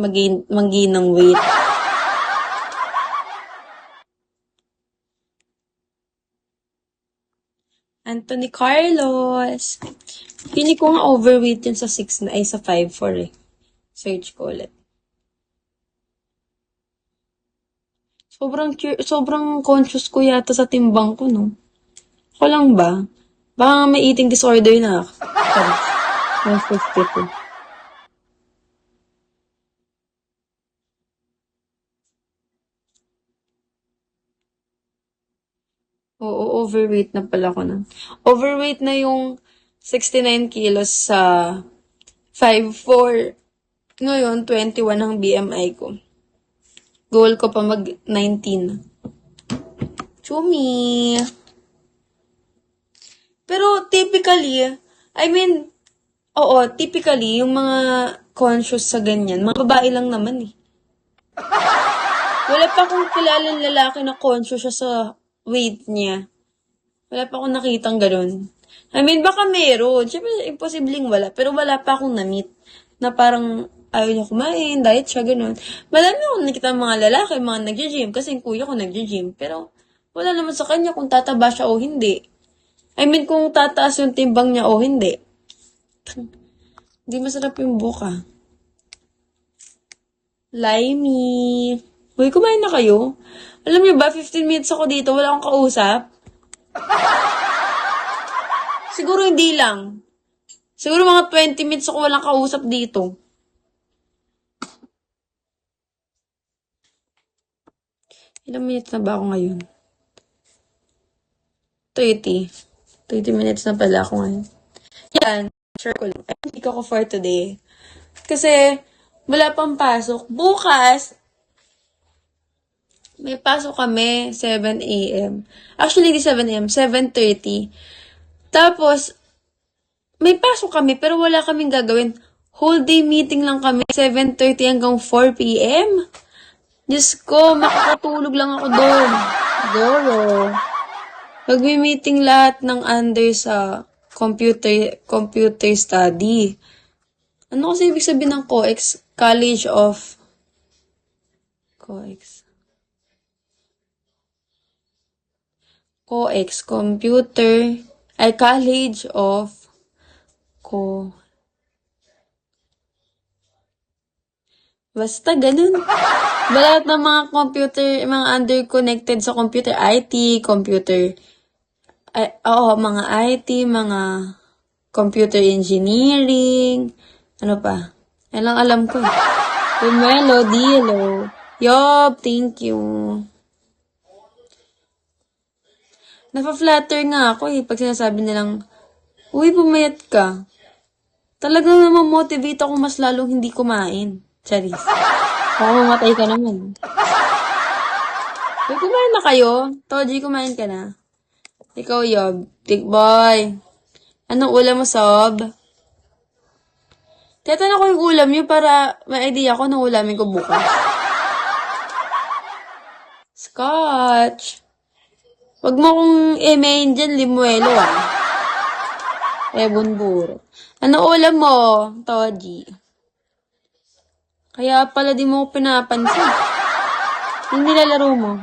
mag-gain ng weight. Anthony Carlos. Pili ko nga overweight yun sa 6 na, ay sa 5'4" eh. Search ko ulit. Sobrang conscious ko yata sa timbang ko, no? Ako lang ba? Baka may eating disorder na ako. 152. Oo, overweight na pala ko na. Overweight na yung 69 kilos sa 5'4". Ngayon, 21 ang BMI ko. Goal ko pa mag-19. Chumi! Pero typically, typically, yung mga conscious sa ganyan, mga babae lang naman eh. Wala pa akong kilalang lalaki na conscious siya sa weight niya. Wala pa akong nakitang ganun. Baka meron. Siyempre, imposibleng wala. Pero wala pa akong na-meet na parang ayaw niya kumain, diet siya, ganun. Madami akong nakita mga lalaki, mga nag-gym, kasi yung kuya ko nag-gym. Pero wala naman sa kanya kung tataba siya o hindi. Kung tataas yung timbang niya o hindi. Hindi masarap yung buka. Limey. Uy, kumain na kayo? Alam niyo ba, 15 minutes ako dito, wala akong kausap. Siguro hindi lang. Siguro mga 20 minutes ako walang kausap dito. Ilang minutes na ba ako ngayon? 30. 30 minutes na pala ako ngayon. Yan, sure ko lang. Hindi ko for today. Kasi, wala pang pasok. Bukas, may pasok kami, 7 a.m. Actually, hindi 7 a.m., 7:30. Tapos, may pasok kami, pero wala kaming gagawin. Whole day meeting lang kami, 7:30 hanggang 4 p.m. Diyos ko, makakatulog lang ako doon. Goro. Magmi-meeting lahat ng under sa computer study. Ano kasi ibig sabihin ng COEX? College of COEX. COEX, College of Basta ganun. Lahat ng mga mga under connected sa computer, IT, mga IT, mga computer engineering, ano pa? Yan lang alam ko. Rumelo, Dilo. Yob, thank you. Nafa-flatter nga ako pag sinasabi nilang, uy, pumayat ka. Talagang namamotivate ako mas lalong hindi kumain. Charis. Baka mamatay ka naman. Uy, kumain na kayo? Toji, kumain ka na? Ikaw, Yob. Big boy. Anong ulam mo, Sob? Tatanong ko yung ulam niyo para may idea ko ng ulamin ko bukas. Scotch. Wag mo kong emain dyan, limuelo bunburo. Anong ulam mo, Toji? Kaya pala di mo ko pinapansin. Yung nilalaro mo.